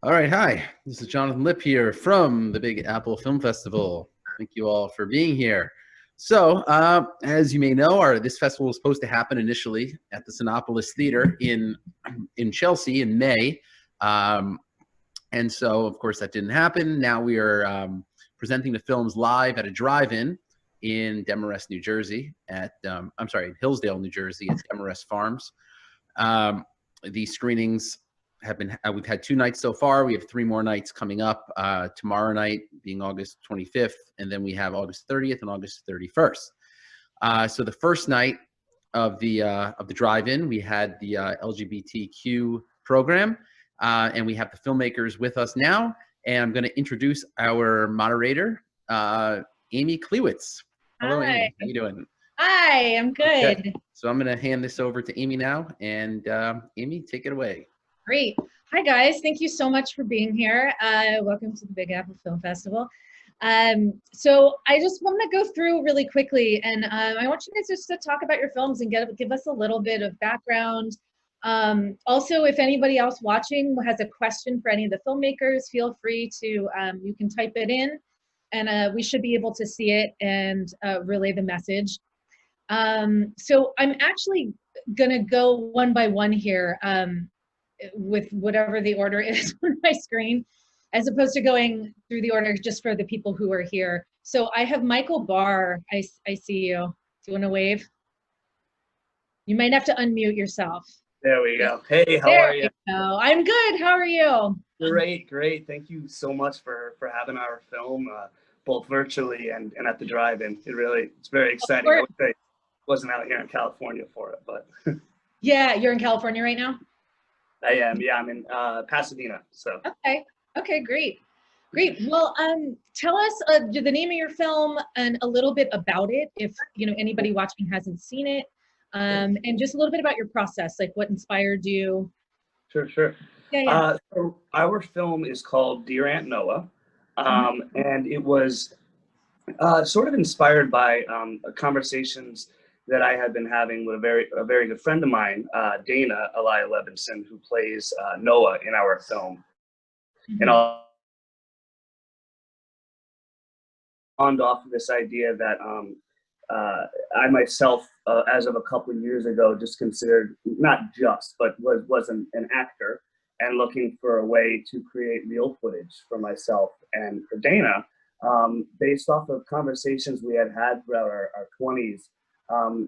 All right, hi. This is Jonathan Lipp here from the Big Apple Film Festival. Thank you all for being here. So, as you may know, this festival was supposed to happen initially at the Sinopolis Theater in Chelsea in May, and so of course that didn't happen. Now we are presenting the films live at a drive-in in Demarest, New Jersey. In Hillsdale, New Jersey, at Demarest Farms. These screenings have been, we've had 2 nights so far. We have 3 more nights coming up, tomorrow night being August 25th, and then we have August 30th and August 31st. So the first night of the drive-in, we had the LGBTQ program, and we have the filmmakers with us now, and I'm going to introduce our moderator, Amy Klewitz. Hello, Hi. Amy. How you doing? Hi, I'm good. Okay. So I'm going to hand this over to Amy now, and Amy, take it away. Great. Hi, guys. Thank you so much for being here. Welcome to the Big Apple Film Festival. So I just want to go through really quickly, and I want you guys just to talk about your films and give us a little bit of background. Also, if anybody else watching has a question for any of the filmmakers, feel free to, you can type it in, and we should be able to see it and relay the message. So I'm actually gonna go one by one here with whatever the order is on my screen, as opposed to going through the order just for the people who are here. So I have Michael Barr. I see you. Do you want to wave? You might have to unmute yourself. There we go. Hey, how are you? I'm good. How are you? Great, great. Thank you so much for having our film, both virtually and at the drive-in. It's very exciting. I would say wasn't out here in California for it, but yeah, you're in California right now? I am. Yeah, I'm in Pasadena. So okay, great. Well, tell us the name of your film and a little bit about it, if anybody watching hasn't seen it, and just a little bit about your process, like what inspired you. Sure. Yeah. So our film is called Dear Aunt Noa, and it was sort of inspired by conversations that I had been having with a very good friend of mine, Dana Elia Levinson, who plays Noah in our film. And I'll spawned off of this idea that I myself, as of a couple of years ago, just considered, but was an actor and looking for a way to create real footage for myself and for Dana, based off of conversations we had throughout our 20s,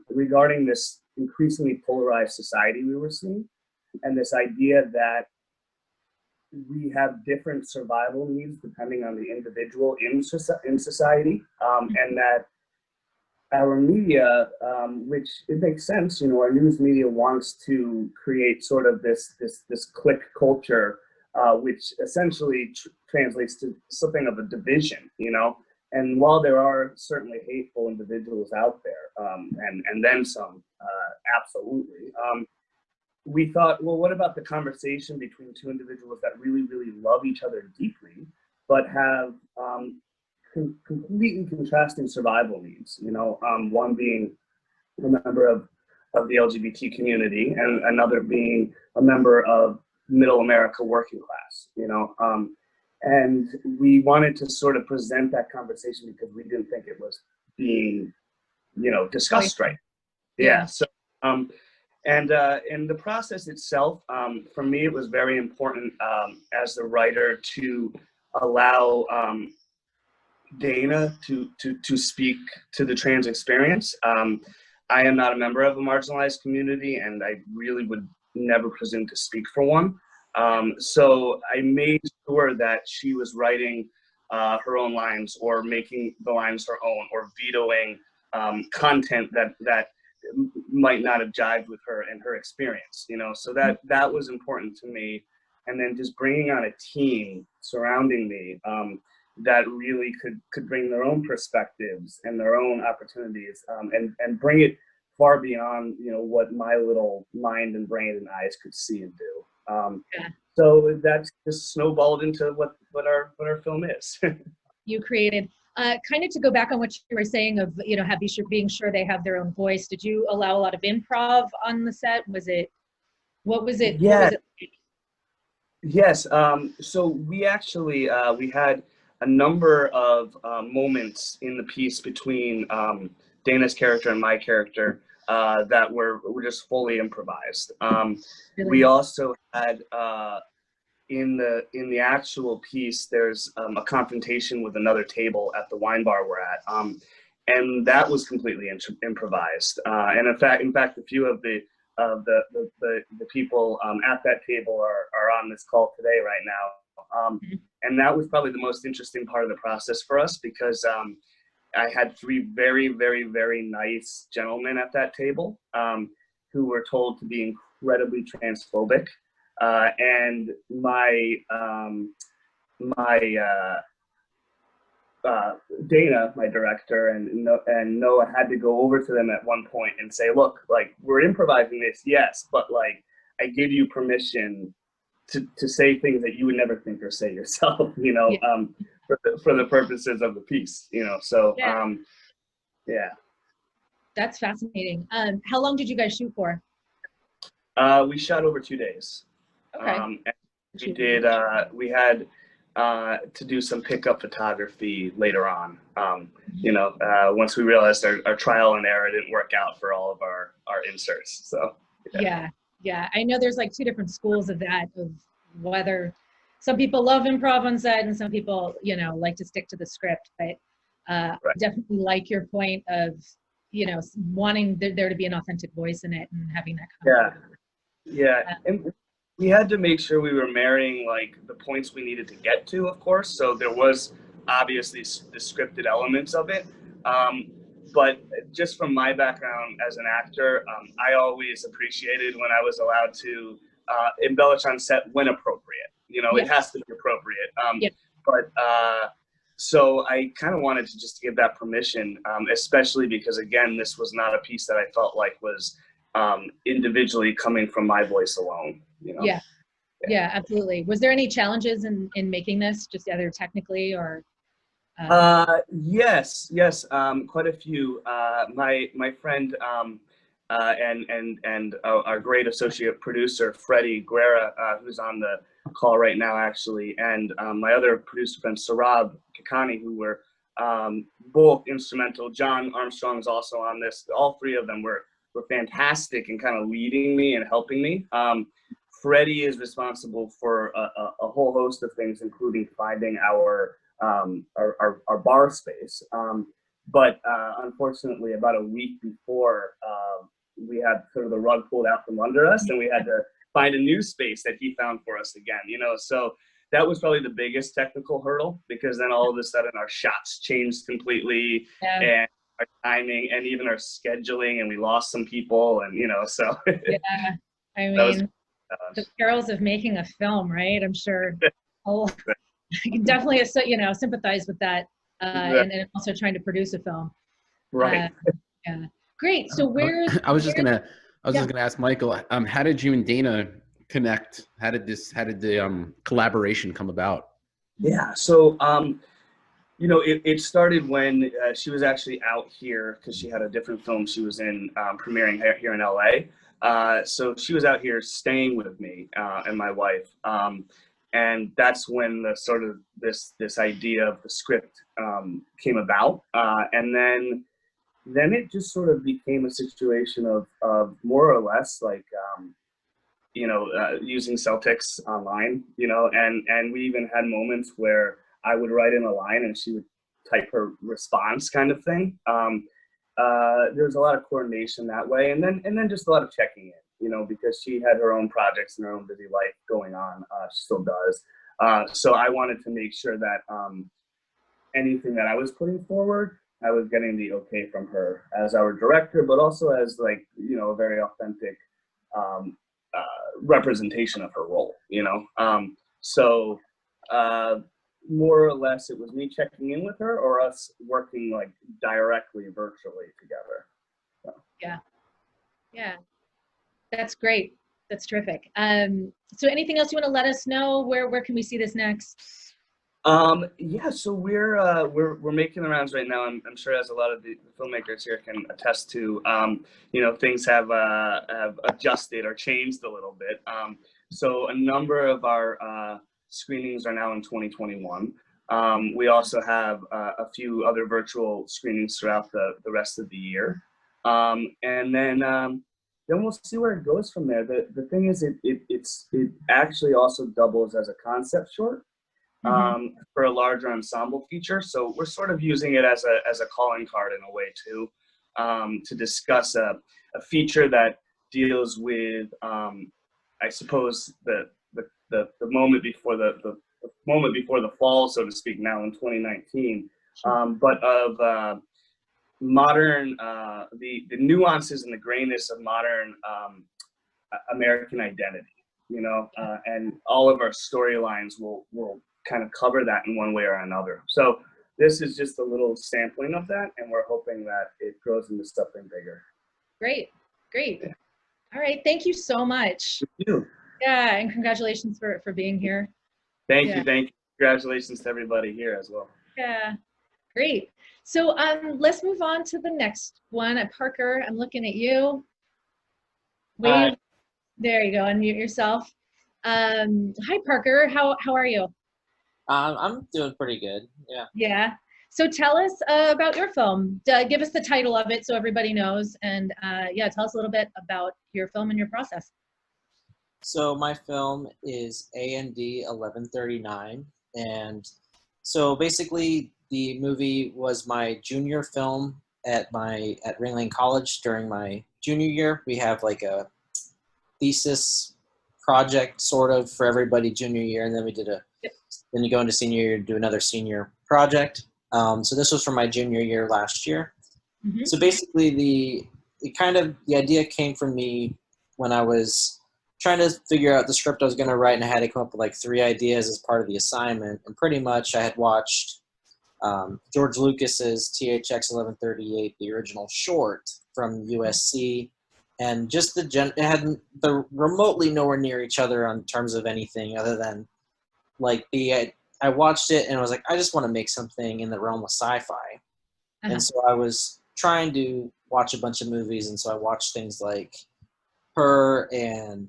regarding this increasingly polarized society we were seeing, and this idea that we have different survival needs depending on the individual in society, and that our media, which it makes sense, our news media wants to create sort of this clique culture, which essentially translates to something of a division, And while there are certainly hateful individuals out there, and then some, absolutely, we thought, well, what about the conversation between 2 individuals that really, really love each other deeply, but have completely contrasting survival needs? One being a member of the LGBT community, and another being a member of middle America working class. And we wanted to sort of present that conversation because we didn't think it was being, discussed right. Yeah. So, and the process itself, for me, it was very important as the writer to allow Dana to speak to the trans experience. I am not a member of a marginalized community, and I really would never presume to speak for one. So I made sure that she was writing her own lines, or making the lines her own, or vetoing content that might not have jived with her and her experience, so that was important to me. And then just bringing on a team surrounding me that really could bring their own perspectives and their own opportunities, and bring it far beyond what my little mind and brain and eyes could see and do. So that's just snowballed into what our film is. You created. Kind of to go back on what you were saying of, being sure they have their own voice. Did you allow a lot of improv on the set? What was it? Yeah. Yes. So we actually we had a number of moments in the piece between Dana's character and my character that were just fully improvised. We also had in the actual piece, there's a confrontation with another table at the wine bar we're at, and that was completely improvised. And in fact, a few of the people at that table are on this call today right now. And that was probably the most interesting part of the process for us because I had three very, very, very nice gentlemen at that table who were told to be incredibly transphobic. And Dana, my director, and Noah had to go over to them at one point and say, look, like, we're improvising this, yes, but like, I give you permission to say things that you would never think or say yourself, you know, for the purposes of the piece, you know. So yeah. That's fascinating. How long did you guys shoot for? We shot over 2 days. Okay. And we did. We had to do some pickup photography later on. You know, once we realized our trial and error didn't work out for all of our inserts. So. Yeah. I know there's like two different schools of that, of whether some people love improv on set and some people, you know, like to stick to the script. But Right. definitely like your point of, you know, wanting there to be an authentic voice in it and having that kind of. Yeah. And we had to make sure we were marrying like the points we needed to get to, of course. So there was obviously the scripted elements of it. But just from my background as an actor, I always appreciated when I was allowed to embellish on set when appropriate. You know, it has to be appropriate. But so I kind of wanted to just give that permission, especially because, again, this was not a piece that I felt like was individually coming from my voice alone. You know? Yeah, absolutely. Was there any challenges in making this, just either technically or? Yes, quite a few. My friend and our great associate producer Freddie Guerra, who's on the call right now actually, and my other producer friend Sarab Kakani, who were both instrumental. John Armstrong's also on this. All three of them were fantastic in kind of leading me and helping me. Freddie is responsible for a whole host of things, including finding our bar space. But unfortunately, about a week before, we had sort of the rug pulled out from under us, and we had to find a new space that he found for us again. You know, so that was probably the biggest technical hurdle, because then all of a sudden our shots changed completely, and our timing, and even our scheduling, and we lost some people, and you know, so I mean, the perils of making a film, right? I'm sure. I can definitely, you know, sympathize with that, and also trying to produce a film. Right. Great. So I was just gonna ask Michael, how did you and Dana connect? How did the collaboration come about? Yeah. So you know, it started when she was actually out here because she had a different film she was in premiering here in LA. So she was out here staying with me and my wife. And that's when the sort of this idea of the script came about. And then it just sort of became a situation of more or less like, you know, using Celtics online, you know, and we even had moments where I would write in a line and she would type her response, kind of thing. There's a lot of coordination that way, and then just a lot of checking in, you know, because she had her own projects and her own busy life going on. She still does. So I wanted to make sure that anything that I was putting forward, I was getting the okay from her as our director, but also as, like, you know, a very authentic representation of her role, you know. So more or less it was me checking in with her or us working like directly virtually together. So. Yeah, that's great. That's terrific. So anything else you want to let us know? Where can we see this next? Yeah, so we're making the rounds right now. I'm sure, as a lot of the filmmakers here can attest to, things have adjusted or changed a little bit. So a number of our screenings are now in 2021. We also have a few other virtual screenings throughout the rest of the year, and then we'll see where it goes from there. The thing is, it actually also doubles as a concept short for a larger ensemble feature. So we're sort of using it as a calling card in a way too, to discuss a feature that deals with, I suppose, the moment before the moment before the fall, so to speak, now in 2019, but of modern, the nuances and the grayness of modern American identity, and all of our storylines will kind of cover that in one way or another. So this is just a little sampling of that, and we're hoping that it grows into something bigger. Great. Yeah. All right, thank you so much. Thank you. Yeah, and congratulations for being here. Thank you. Congratulations to everybody here as well. Yeah, great. So let's move on to the next one. Parker, I'm looking at you. Wave. There you go. Unmute yourself. Hi, Parker. How are you? I'm doing pretty good. Yeah. Yeah. So tell us about your film. Give us the title of it so everybody knows, and yeah, tell us a little bit about your film and your process. So my film is AND 1139, and so basically the movie was my junior film at Ringling College during my junior year. We have like a thesis project sort of for everybody junior year, and then we did then you go into senior year, do another senior project. So this was from my junior year last year. Mm-hmm. So basically the idea came from me when I was trying to figure out the script I was going to write, and I had to come up with like 3 ideas as part of the assignment. And pretty much I had watched George Lucas's THX 1138, the original short from USC, and just it had the remotely nowhere near each other on terms of anything other than like I watched it and I was like, I just want to make something in the realm of sci-fi. Uh-huh. And so I was trying to watch a bunch of movies, and so I watched things like Her and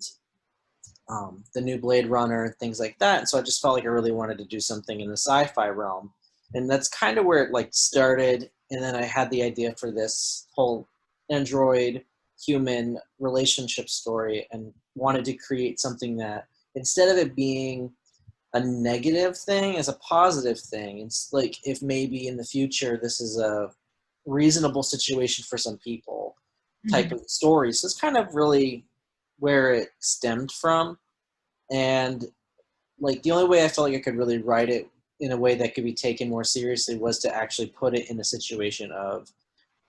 the new Blade Runner and things like that. And so I just felt like I really wanted to do something in the sci-fi realm. And that's kind of where it like started. And then I had the idea for this whole android human relationship story and wanted to create something that instead of it being a negative thing as a positive thing, it's like if maybe in the future this is a reasonable situation for some people type of story. So it's kind of really where it stemmed from. And like the only way I felt like I could really write it in a way that could be taken more seriously was to actually put it in a situation of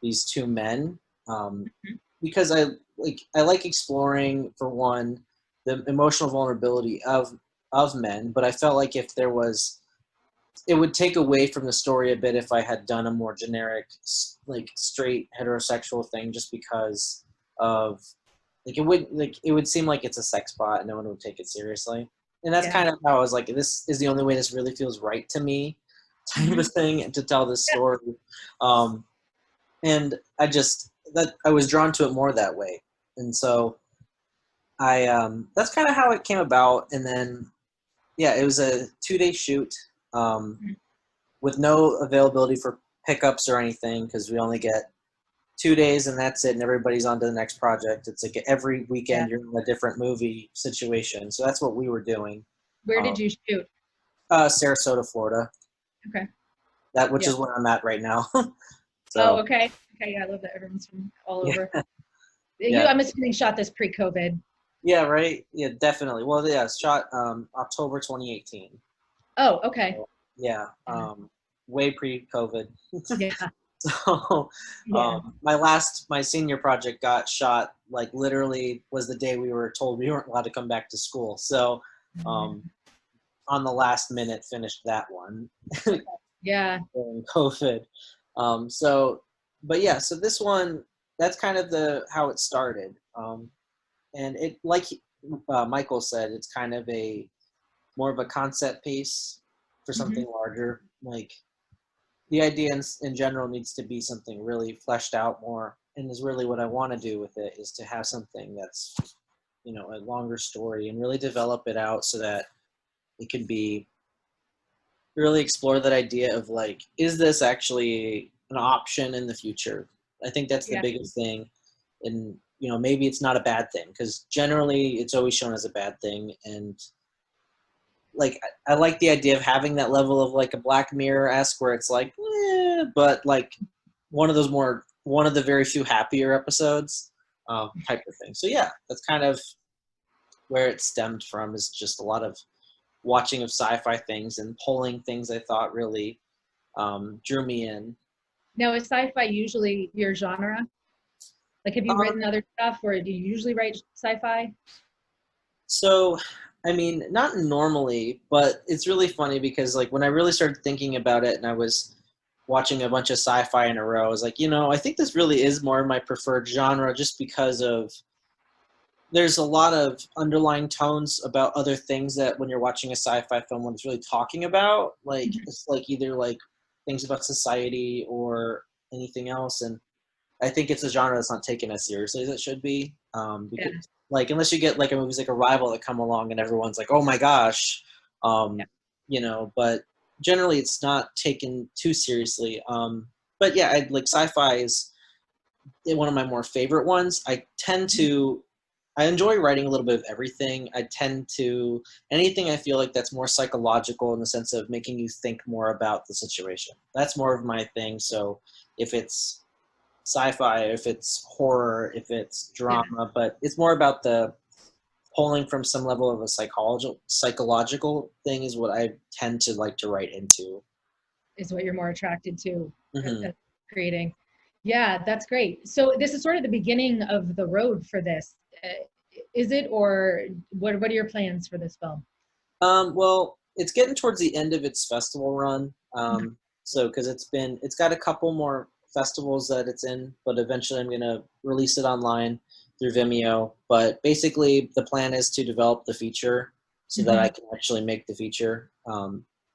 these 2 men, because I like exploring, for one, the emotional vulnerability of men, but I felt like if there was, it would take away from the story a bit if I had done a more generic, like straight heterosexual thing, just because of it would seem like it's a sex bot and no one would take it seriously. And that's kind of how I was like, this is the only way this really feels right to me, type of thing, to tell this story. And I was drawn to it more that way. And so that's kind of how it came about. And then, yeah, it was a 2-day shoot with no availability for pickups or anything, because we only get 2 days and that's it, and everybody's on to the next project. It's like every weekend you're in a different movie situation. So that's what we were doing. Where did you shoot? Sarasota, Florida. Okay. Which is where I'm at right now. So, okay. Yeah, I love that everyone's from all over. I'm assuming shot this pre-COVID. Yeah, right. Yeah, definitely. Well, yeah, it's shot October 2018. Oh, okay. So, yeah, way pre-COVID. Yeah. So my senior project got shot, like literally was the day we were told we weren't allowed to come back to school. So on the last minute finished that one. Yeah. During COVID. So this one, that's kind of how it started. And it, like Michael said, it's kind of more of a concept piece. for something larger. Like the idea in general needs to be something really fleshed out more, and is really what I want to do with it, is to have something that's, you know, a longer story and really develop it out so that it could be really explore that idea of like, is this actually an option in the future? I think that's the biggest thing. And, you know, maybe it's not a bad thing, because generally it's always shown as a bad thing. And like, I like the idea of having that level of like a Black Mirror-esque where it's like, but like one of the very few happier episodes type of thing. So yeah, that's kind of where it stemmed from, is just a lot of watching of sci-fi things and pulling things I thought really drew me in. Now, is sci-fi usually your genre? Like, have you written other stuff, or do you usually write sci-fi? So, I mean, not normally, but it's really funny because like when I really started thinking about it and I was watching a bunch of sci-fi in a row, I was like, you know, I think this really is more my preferred genre, just because of there's a lot of underlying tones about other things that when you're watching a sci-fi film, when it's really talking about, like, it's like either like things about society or anything else. And I think it's a genre that's not taken as seriously as it should be. Because, like, unless you get like a movies like Arrival that come along and everyone's like, oh my gosh, you know, but generally it's not taken too seriously. But yeah, I like sci-fi is one of my more favorite ones. I enjoy writing a little bit of everything. I tend to, anything I feel like that's more psychological in the sense of making you think more about the situation. That's more of my thing. So if it's sci-fi, if it's horror, if it's drama, but it's more about the pulling from some level of a psychological thing is what I tend to like to write into. Is what you're more attracted to creating. Yeah, that's great. So this is sort of the beginning of the road for this. Is it, or what are your plans for this film? Well, it's getting towards the end of its festival run. So because it's got a couple more festivals that it's in, but eventually I'm going to release it online through Vimeo. But basically the plan is to develop the feature so that I can actually make the feature.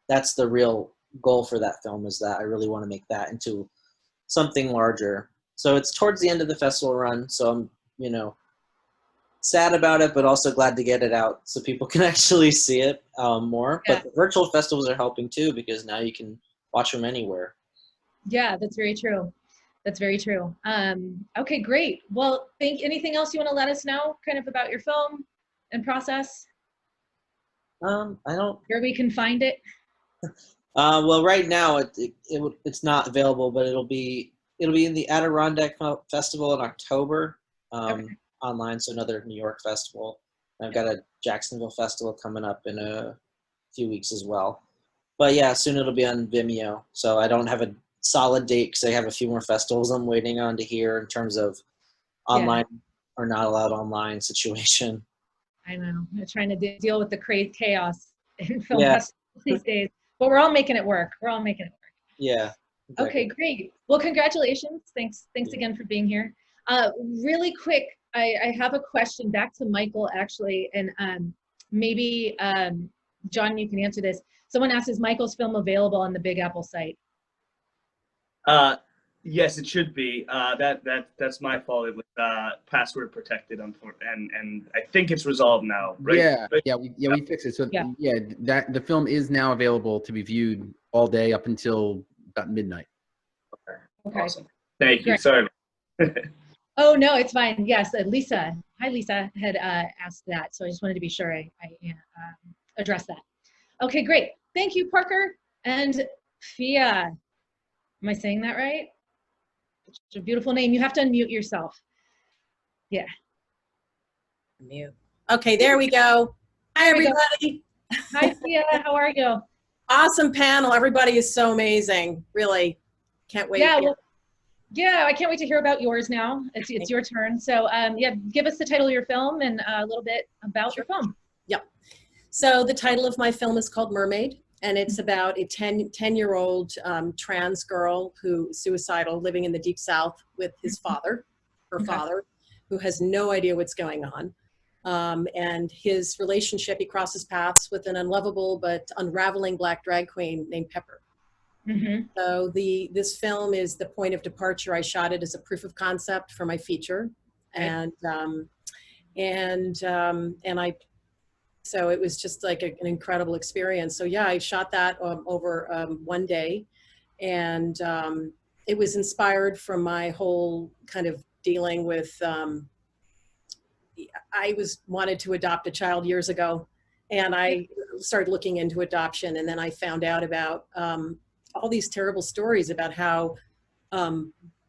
That's the real goal for that film, is that I really want to make that into something larger. So it's towards the end of the festival run, so I'm, you know, sad about it, but also glad to get it out so people can actually see it more. But the virtual festivals are helping too, because now you can watch them anywhere. Yeah, that's very true. That's very true. Okay, great. Well, anything else you want to let us know kind of about your film and process? I don't. Where we can find it? Well, right now it's not available, but it'll be in the Adirondack Festival in October. Online, so another New York festival. I've got a Jacksonville festival coming up in a few weeks as well. But yeah, soon it'll be on Vimeo. So I don't have a solid date because I have a few more festivals I'm waiting on to hear in terms of online or not allowed online situation. I know. I'm trying to deal with the crazy chaos in film festivals these days, but we're all making it work. Yeah. Exactly. Okay, great. Well, congratulations. Thanks again for being here. Really quick, I have a question back to Michael, actually, and maybe, John, you can answer this. Someone asked, is Michael's film available on the Big Apple site? Yes, it should be. That's my fault. It was password protected, and I think it's resolved now, right? We fixed it. So that the film is now available to be viewed all day up until about midnight. Okay. Awesome. Thank you. Great. Sorry. Oh, no, it's fine. Yes, Lisa. Hi, Lisa had asked that. So I just wanted to be sure I addressed that. Okay, great. Thank you, Parker. And Fia. Am I saying that right? It's a beautiful name. You have to unmute yourself. Yeah. Mute. Okay, there we go. Hi, everybody. Hi, Fia. How are you? Awesome panel. Everybody is so amazing. Really. Can't wait. Yeah, I can't wait to hear about yours now. It's your turn. So give us the title of your film and a little bit about your film. Yep. So the title of my film is called Mermaid, and it's about a 10-year-old trans girl who's suicidal, living in the Deep South with his father, her father, who has no idea what's going on. and his relationship, he crosses paths with an unlovable but unraveling Black drag queen named Pepper. Mm-hmm. So this film is the point of departure. I shot it as a proof of concept for my feature, Okay. So it was just like an incredible experience. So yeah, I shot that over one day, and it was inspired from my whole kind of dealing with. I wanted to adopt a child years ago, and I started looking into adoption, and then I found out about all these terrible stories about how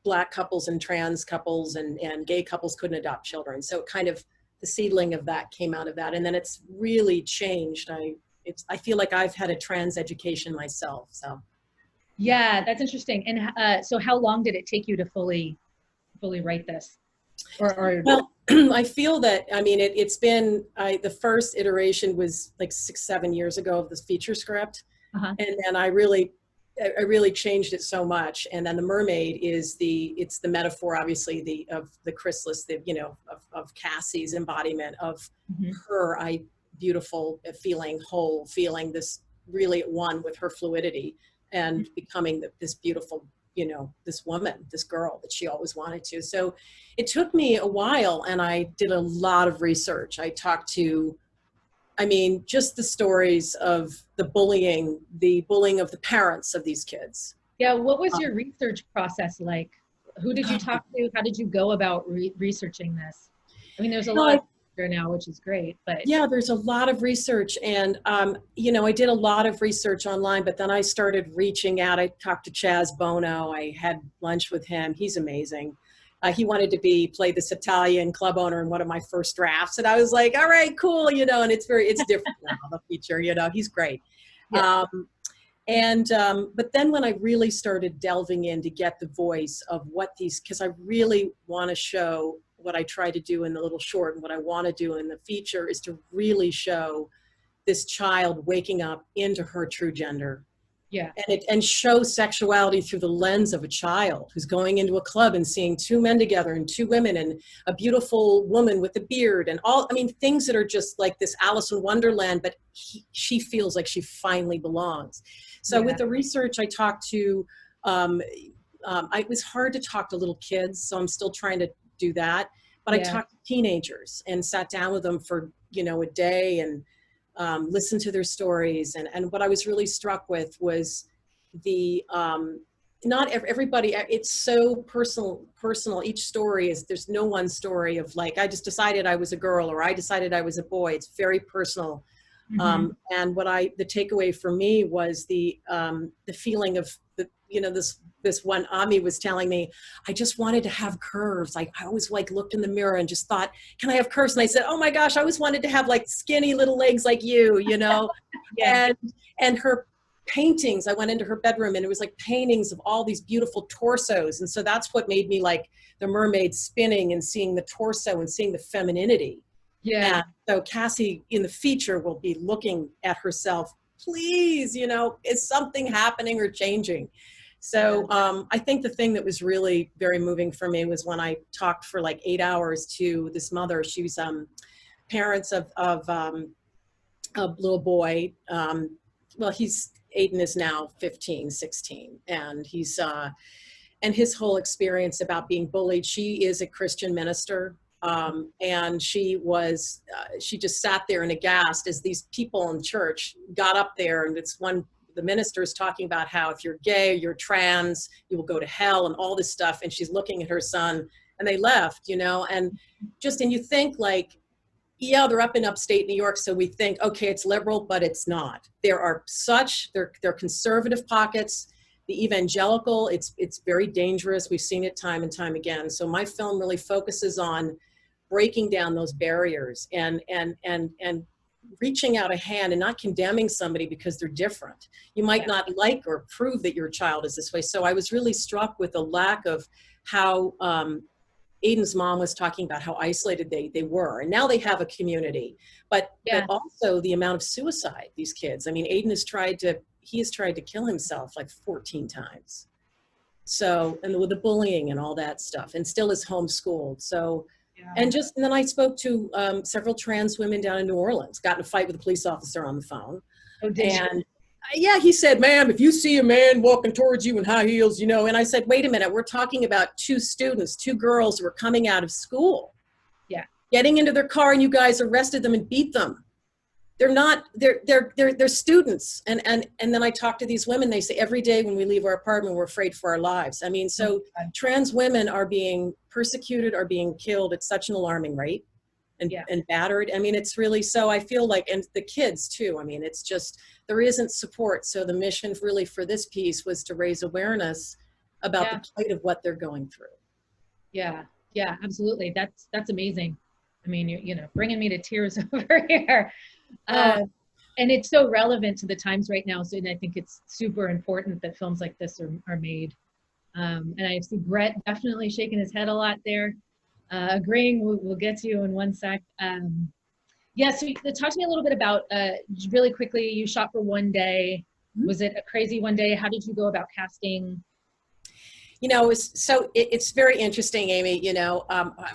Black couples and trans couples and gay couples couldn't adopt children. So kind of the seedling of that came out of that, and then it's really changed. I feel like I've had a trans education myself. So Yeah, that's interesting. And so how long did it take you to fully write this? Or well, I feel that, I mean, it's been, the first iteration was like 6-7 years ago of this feature script. Uh-huh. And then I really changed it so much. And then the Mermaid is it's the metaphor, obviously, of the chrysalis, of Cassie's embodiment of Mhm. her, beautiful, feeling whole, feeling this really at one with her fluidity and becoming this beautiful, this woman, this girl that she always wanted to. So it took me a while, and I did a lot of research. I talked to, just the stories of the bullying of the parents of these kids. Yeah, what was your research process like? Who did you talk to? How did you go about researching this? I mean, there's a lot there now, which is great, but yeah, there's a lot of research, and I did a lot of research online, but then I started reaching out. I talked to Chaz Bono. I had lunch with him. He's amazing. He wanted to play this Italian club owner in one of my first drafts, and I was like, all right, cool, and it's different now, the feature, he's great. Yeah. But then when I really started delving in to get the voice of because I really want to show what I try to do in the little short, and what I want to do in the feature is to really show this child waking up into her true gender. Yeah. And show sexuality through the lens of a child who's going into a club and seeing two men together and two women and a beautiful woman with a beard and things that are just like this Alice in Wonderland, but she feels like she finally belongs. So with the research, I talked to, it was hard to talk to little kids, so I'm still trying to do that. But I talked to teenagers and sat down with them for, a day and listened to their stories. And what I was really struck with was not everybody, it's so personal. Each story there's no one story of like, I just decided I was a girl or I decided I was a boy. It's very personal. Mm-hmm. And the takeaway for me was the feeling of this one Ami was telling me, I just wanted to have curves. I always looked in the mirror and just thought, can I have curves? And I said, oh my gosh, I always wanted to have skinny little legs like you, Yeah. And her paintings, I went into her bedroom and it was paintings of all these beautiful torsos. And so that's what made me like the mermaid spinning and seeing the torso and seeing the femininity. Yeah. And so Cassie in the feature will be looking at herself, please, is something happening or changing? So I think the thing that was really very moving for me was when I talked for 8 hours to this mother. She was parents of a little boy. Aiden is now 15, 16, and he's and his whole experience about being bullied. She is a Christian minister. And she just sat there and aghast as these people in church got up there, and the minister is talking about how if you're gay, you're trans, you will go to hell and all this stuff. And she's looking at her son, and they left, and you think they're up in upstate New York. So we think, okay, it's liberal, but it's not. There are they're conservative pockets. The evangelical, it's very dangerous. We've seen it time and time again. So my film really focuses on breaking down those barriers and reaching out a hand and not condemning somebody because they're different. You might not like or approve that your child is this way. So I was really struck with the lack of how Aiden's mom was talking about how isolated they were. And now they have a community, but also the amount of suicide, these kids. I mean, Aiden has tried to kill himself 14 times. So, and with the bullying and all that stuff, and still is homeschooled. So And then I spoke to several trans women down in New Orleans, got in a fight with a police officer on the phone. Oh, did you? And yeah, he said, ma'am, if you see a man walking towards you in high heels, you know, and I said, wait a minute, we're talking about two students, two girls who were coming out of school. Yeah. Getting into their car and you guys arrested them and beat them. They're not, they're students. And then I talk to these women, they say every day when we leave our apartment, we're afraid for our lives. I mean, so trans women are being persecuted, are being killed at such an alarming rate and battered. I mean, it's really, so I feel like, and the kids too, I mean, it's just, there isn't support. So the mission really for this piece was to raise awareness about the plight of what they're going through. Yeah, yeah, absolutely. That's amazing. I mean, you know, bringing me to tears over here. And it's so relevant to the times right now. So, and I think it's super important that films like this are made. And I see Brett definitely shaking his head a lot there. Agreeing, we'll get to you in one sec. Yeah, so talk to me a little bit about, really quickly, you shot for one day. Was it a crazy one day? How did you go about casting? You know, it's very interesting, Amy, you know,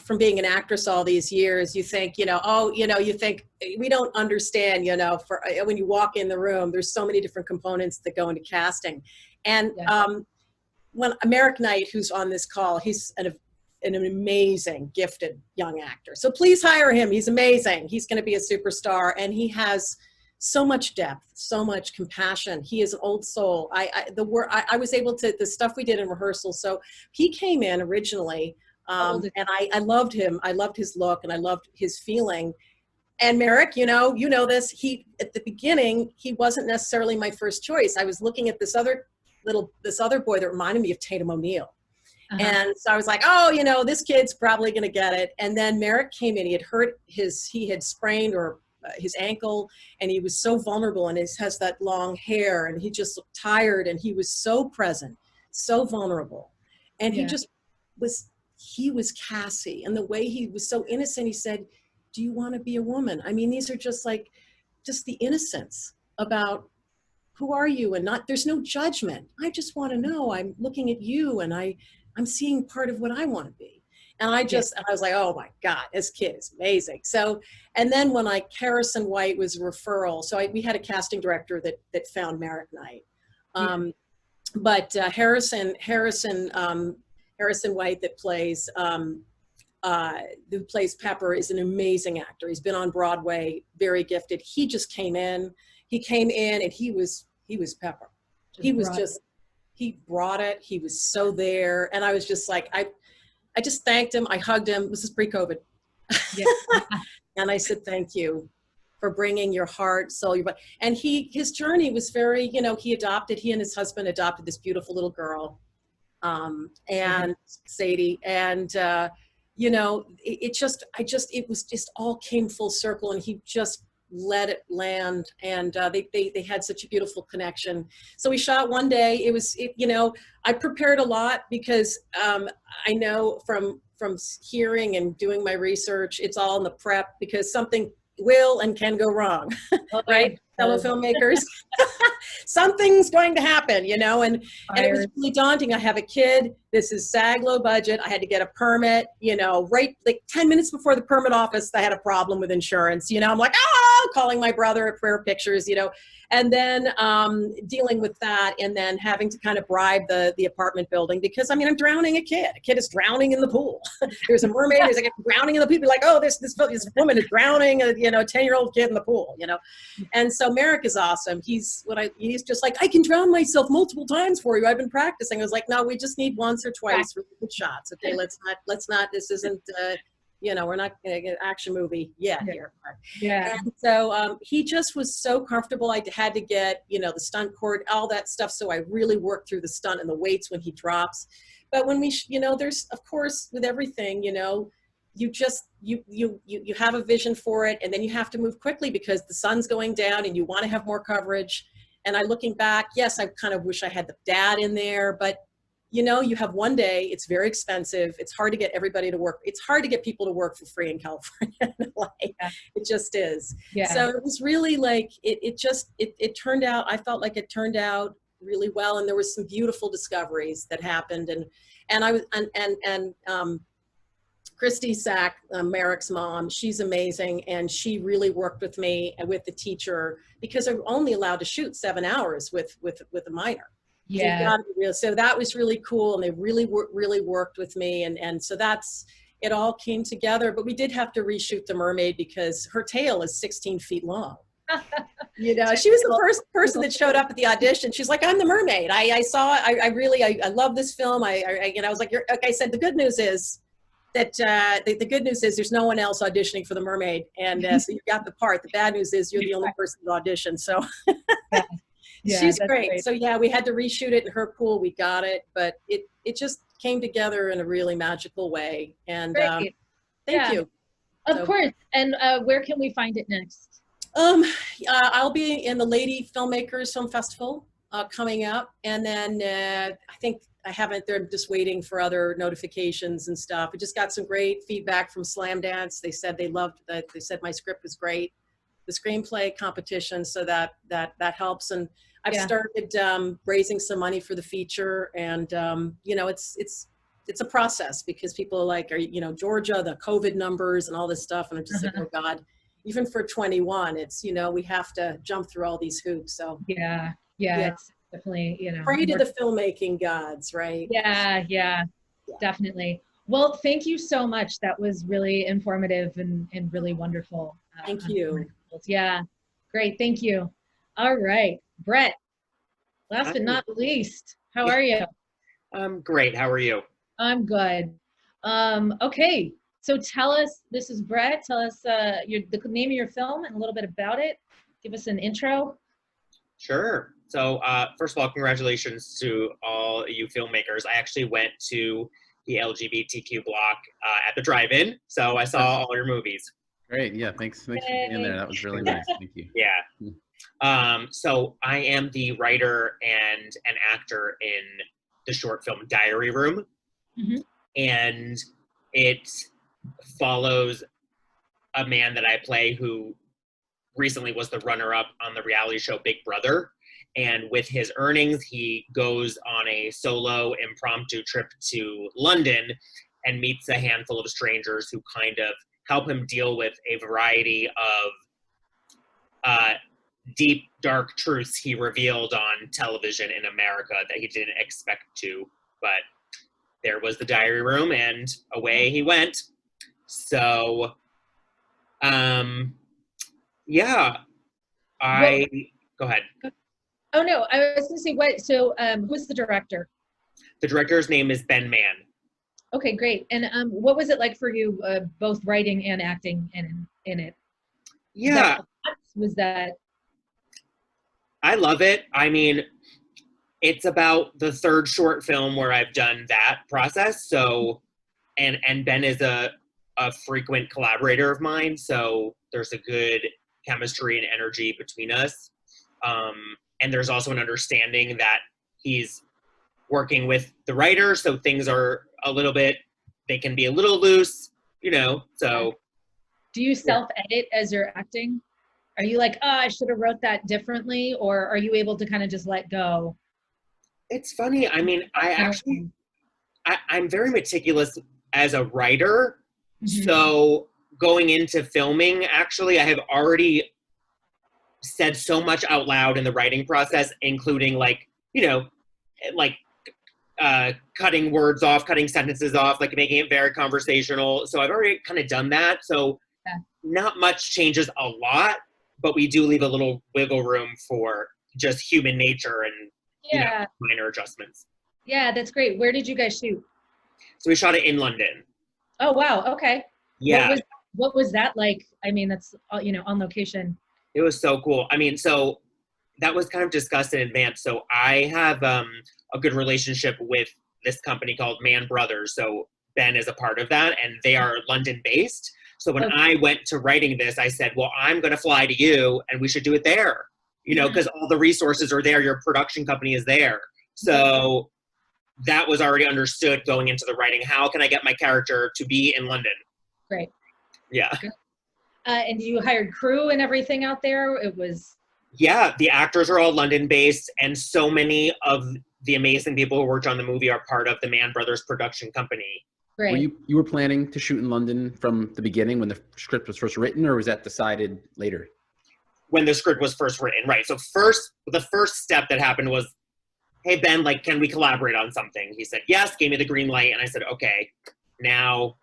from being an actress all these years, you think, you know, you think we don't understand, you know, when you walk in the room, there's so many different components that go into casting. And when Merrick Knight, who's on this call, he's an amazing, gifted young actor. So please hire him. He's amazing. He's going to be a superstar. And he has so much depth, so much compassion. He is an old soul. I was able to, the stuff we did in rehearsal. So he came in originally, and I loved him. I loved his look and I loved his feeling. And Merrick, you know this, at the beginning, he wasn't necessarily my first choice. I was looking at this other boy that reminded me of Tatum O'Neal. And so I was like, oh, you know, this kid's probably going to get it. And then Merrick came in, he had sprained his ankle, and he was so vulnerable, and he has that long hair, and he just looked tired, and he was so present, so vulnerable. And he was Cassie. And the way he was so innocent, he said, do you want to be a woman? I mean, these are just the innocence about who are you, and there's no judgment. I just want to know, I'm looking at you, and I'm seeing part of what I want to be. And I was like, oh my God, this kid is amazing. So, and then when Harrison White was a referral, so we had a casting director that found Merrick Knight. But Harrison White that plays, who plays Pepper, is an amazing actor. He's been on Broadway, very gifted. He just came in and he was Pepper. He brought it. He was so there. And I was just like, I just thanked him. I hugged him. This is pre-COVID. Yeah. And I said, thank you for bringing your heart, soul, your body. And his journey was very, you know, he and his husband adopted this beautiful little girl, and Sadie. And, you know, it was just all came full circle, and he just let it land. And they had such a beautiful connection. So we shot one day. You know, I prepared a lot because I know from hearing and doing my research, it's all in the prep, because something will and can go wrong, right? Fellow filmmakers, something's going to happen, you know, and it was really daunting. I have a kid. This is SAG low budget. I had to get a permit, you know, right like 10 minutes before the permit office, I had a problem with insurance, you know, I'm like, calling my brother at Prayer Pictures, you know, and then dealing with that, and then having to kind of bribe the apartment building, because I mean, I'm drowning a kid. A kid is drowning in the pool. There's a mermaid, there's like drowning in the pool. Like, oh, this woman is drowning a 10-year-old kid in the pool, you know. And so Merrick is awesome. He's just like, I can drown myself multiple times for you. I've been practicing. I was like, no, we just need once or twice for good shots. Okay, let's not. This isn't. You know, we're not going to get an action movie yet here. Yeah. And so he just was so comfortable. I had to get, you know, the stunt cord, all that stuff. So I really worked through the stunt and the weights when he drops. But when you know, there's, of course, with everything, you know, you just, you have a vision for it, and then you have to move quickly because the sun's going down and you want to have more coverage. And looking back, yes, I kind of wish I had the dad in there, but you know, you have one day, it's very expensive. It's hard to get everybody to work. It's hard to get people to work for free in California. It just is. Yeah. So it was really like, it turned out, I felt like it turned out really well. And there was some beautiful discoveries that happened. And Christy Sack, Merrick's mom, she's amazing, and she really worked with me and with the teacher because I'm only allowed to shoot 7 hours with a minor. Yeah. So that was really cool, and they really worked with me, and so it all came together. But we did have to reshoot the mermaid because her tail is 16 feet long. You know, she was the first person that showed up at the audition. She's like, "I'm the mermaid. I saw it. I love this film. I was like, I said, the good news is that the good news is there's no one else auditioning for the mermaid, and so you got the part. The bad news is you're the only person that auditioned. So Yeah, she's great. So yeah, we had to reshoot it in her pool. We got it, but it just came together in a really magical way. And thank you. Of course. And where can we find it next? I'll be in the Lady Filmmakers Film Festival coming up, and then I think they're just waiting for other notifications and stuff. We just got some great feedback from Slam Dance. They said they loved that. They said my script was great. The screenplay competition, so that helps. And I've started raising some money for the feature, and you know, it's a process because people are like, Georgia, the COVID numbers and all this stuff, and I'm just like, oh God. Even for 21, it's, we have to jump through all these hoops. So yeah. It's definitely, pray to the filmmaking gods, right? Yeah, definitely. Well, thank you so much. That was really informative and really wonderful. Thank you. Yeah, great. Thank you. All right, Brett, last but not least, how are you? I'm great. How are you? I'm good. Okay. So tell us, this is Brett, tell us the name of your film and a little bit about it. Give us an intro. Sure. So first of all, congratulations to all you filmmakers. I actually went to the LGBTQ block at the drive-in, so I saw all your movies. Great. Yeah, thanks for being there. That was really nice. Thank you. Yeah. So I am the writer and an actor in the short film Diary Room. Mm-hmm. And it follows a man that I play who recently was the runner-up on the reality show Big Brother. And with his earnings, he goes on a solo impromptu trip to London and meets a handful of strangers who kind of help him deal with a variety of deep, dark truths he revealed on television in America that he didn't expect to. But there was the diary room, and away he went. So, go ahead. Oh no, I was gonna say who's the director? The director's name is Ben Mann. Okay, great. And what was it like for you, both writing and acting in it? Yeah. Was that? I love it. I mean, it's about the third short film where I've done that process. So, and Ben is a frequent collaborator of mine. So there's a good chemistry and energy between us. And there's also an understanding that he's working with the writer. So things are they can be a little loose, so. Do you self-edit as you're acting? Are you like, I should have wrote that differently? Or are you able to kind of just let go? It's funny. I mean, I'm very meticulous as a writer. Mm-hmm. So going into filming, actually, I have already said so much out loud in the writing process, including cutting words off, cutting sentences off, making it very conversational. So I've already kind of done that. So not much changes a lot, but we do leave a little wiggle room for just human nature and minor adjustments. Yeah, that's great. Where did you guys shoot? So we shot it in London. Oh, wow. Okay. Yeah. What was that like? I mean, that's, on location. It was so cool. I mean, so that was kind of discussed in advance. So I have a good relationship with this company called Mann Brothers. So Ben is a part of that, and they are London based. So when I went to writing this, I said, well, I'm going to fly to you and we should do it there, because all the resources are there. Your production company is there. So that was already understood going into the writing. How can I get my character to be in London? Great. Yeah. And you hired crew and everything out there? It was... Yeah, the actors are all London-based, and so many of the amazing people who worked on the movie are part of the Mann Brothers production company. Were Great. you were planning to shoot in London from the beginning when the script was first written, or was that decided later? When the script was first written, right? So the first step that happened was, hey Ben, like, can we collaborate on something? He said yes, gave me the green light, and I said okay. Now,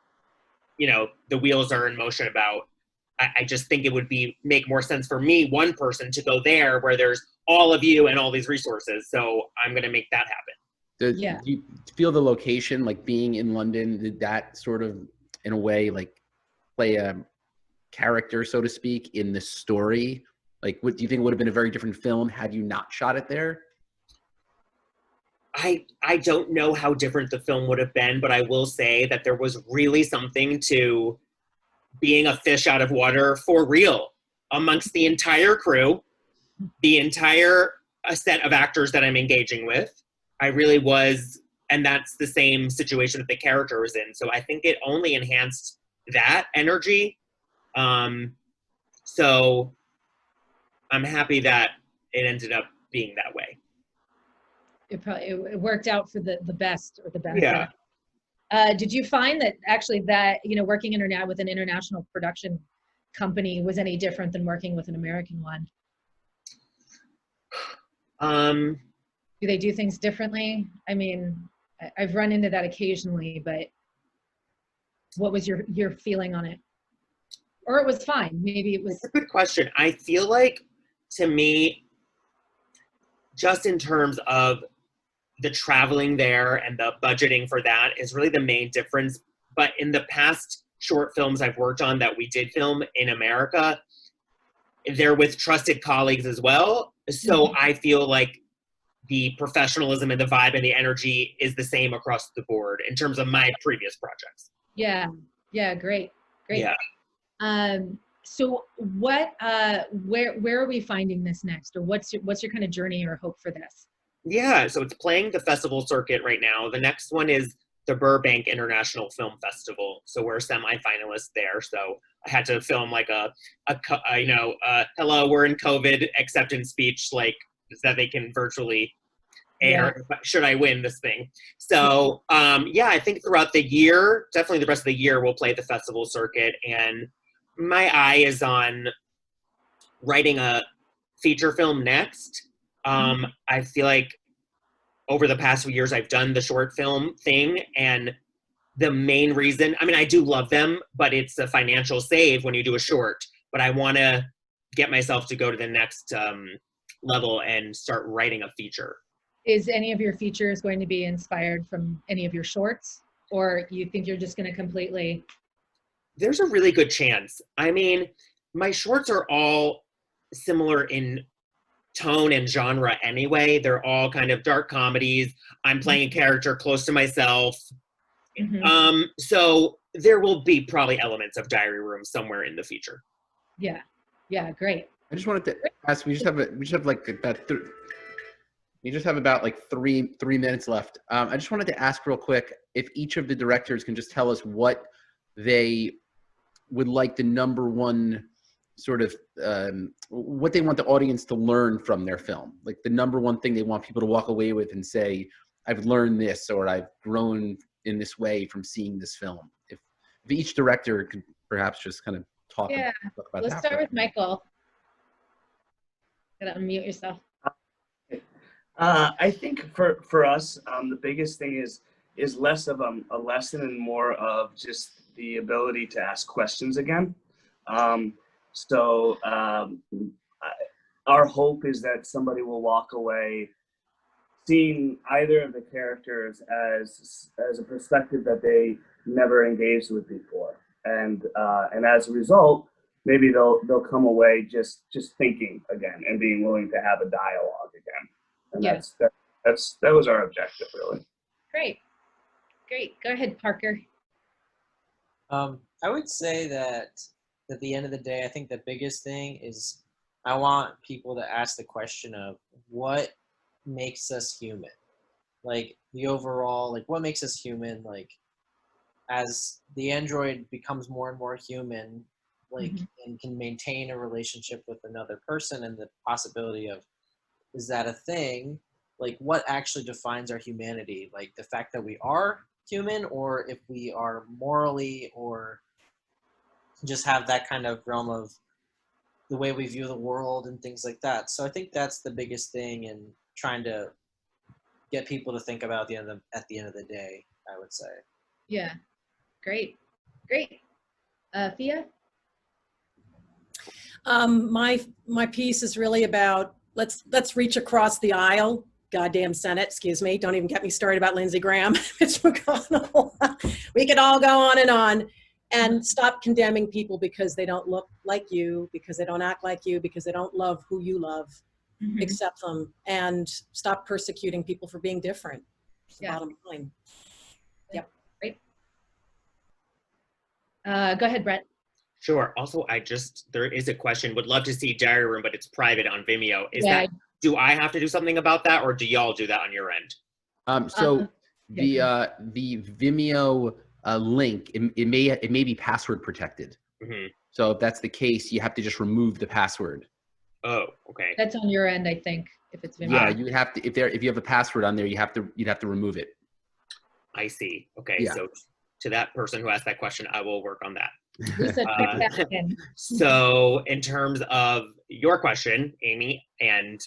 the wheels are in motion about. I just think it would make more sense for me, one person, to go there where there's all of you and all these resources. So I'm going to make that happen. Do Yeah. you feel the location, like being in London, did that sort of, in a way, like play a character, so to speak, in this story? Like, what do you think would have been a very different film had you not shot it there? I don't know how different the film would have been, but I will say that there was really something to being a fish out of water for real amongst the entire crew, the entire set of actors that I'm engaging with. I really was, and that's the same situation that the character was in. So I think it only enhanced that energy. So I'm happy that it ended up being that way. It worked out for the best, or the benefit. Yeah. Did you find that actually that, working with an international production company was any different than working with an American one? Do they do things differently? I mean, I've run into that occasionally, but what was your feeling on it? Or it was fine. Maybe it was. That's a good question. I feel like, to me, just in terms of the traveling there and the budgeting for that is really the main difference. But in the past short films I've worked on that we did film in America, they're with trusted colleagues as well. So I feel like the professionalism and the vibe and the energy is the same across the board in terms of my previous projects. Yeah. Great. Yeah. So what, where are we finding this next, or what's your kind of journey or hope for this? Yeah, so it's playing the festival circuit right now. The next one is the Burbank International Film Festival. So we're semi-finalists there. So I had to film like a hello, we're in COVID acceptance speech, like, that they can virtually air, should I win this thing. So I think throughout the year, definitely the rest of the year, we'll play the festival circuit. And my eye is on writing a feature film next. I feel like over the past few years, I've done the short film thing, and the main reason, I mean, I do love them, but it's a financial save when you do a short, but I want to get myself to go to the next level and start writing a feature. Is any of your features going to be inspired from any of your shorts, or you think you're just going to completely? There's a really good chance. I mean, my shorts are all similar in tone and genre anyway. They're all kind of dark comedies. I'm playing a character close to myself. Mm-hmm. So there will be probably elements of Diary Room somewhere in the feature. Yeah, great. I just wanted to ask. We just have about like three minutes left. I just wanted to ask real quick if each of the directors can just tell us what they would like the number one sort of what they want the audience to learn from their film, like the number one thing they want people to walk away with and say, I've learned this, or I've grown in this way from seeing this film. If each director could perhaps just kind of talk about Let's that. start with Michael. Gotta unmute yourself. I think for us, the biggest thing is less of a lesson and more of just the ability to ask questions again. Our hope is that somebody will walk away seeing either of the characters as a perspective that they never engaged with before, and as a result, maybe they'll come away just thinking again and being willing to have a dialogue again. And that was our objective, really. Great. Go ahead, Parker. I would say that at the end of the day, I think the biggest thing is I want people to ask the question of what makes us human, like the overall, like what makes us human, like as the android becomes more and more human, like and can maintain a relationship with another person, and the possibility of, is that a thing, like what actually defines our humanity, like the fact that we are human, or if we are morally or just have that kind of realm of the way we view the world and things like that. So I think that's the biggest thing in trying to get people to think about at the end of the day, I would say. Yeah. Great. Fia? My piece is really about let's reach across the aisle. Goddamn Senate, excuse me. Don't even get me started about Lindsey Graham, Mitch McConnell. We could all go on, and stop condemning people because they don't look like you, because they don't act like you, because they don't love who you love. Mhm. Accept them and stop persecuting people for being different. It's the Yeah. bottom line. Yep. Great. Go ahead, Brett. Sure. Also, there is a question. Would love to see Diary Room, but it's private on Vimeo. Yeah. Do I have to do something about that, or do y'all do that on your end? So yeah, the Vimeo link, it may be password protected. Hmm. So if that's the case, you have to just remove the password. Oh, okay. That's on your end, I think, if it's Vimeo. Yeah, you would have to if you have a password on there, you'd have to remove it. I see. Okay, Yeah. so to that person who asked that question, I will work on that. Lisa, check that in. So in terms of your question, Amy, and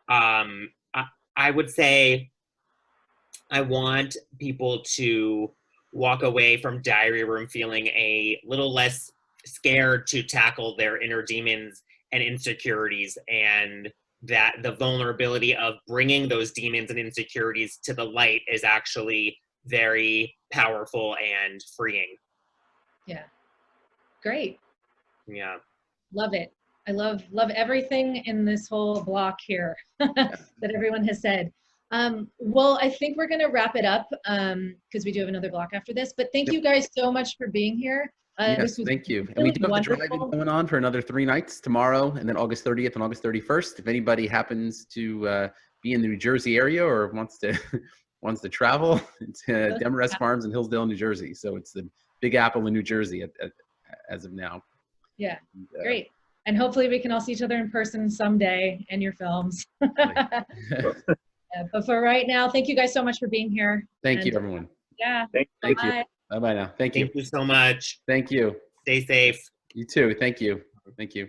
I would say I want people to walk away from Diary Room feeling a little less scared to tackle their inner demons and insecurities, and that the vulnerability of bringing those demons and insecurities to the light is actually very powerful and freeing. Yeah. Great. Yeah. Love it. I love everything in this whole block here that everyone has said. Well, I think we're going to wrap it up because we do have another block after this. But thank you guys so much for being here. Yes, thank you. And we do have the drive-in going on for another 3 nights, tomorrow and then August 30th and August 31st. If anybody happens to be in the New Jersey area or wants to travel, it's Demarest Farms in Hillsdale, New Jersey. So it's the Big Apple in New Jersey as of now. Yeah, great. And hopefully we can all see each other in person someday in your films. But for right now, thank you guys so much for being here. Thank you, everyone. Yeah. Thank you. Bye. Bye-bye now. Thank you. Thank you so much. Thank you. Stay safe. You too. Thank you. Thank you.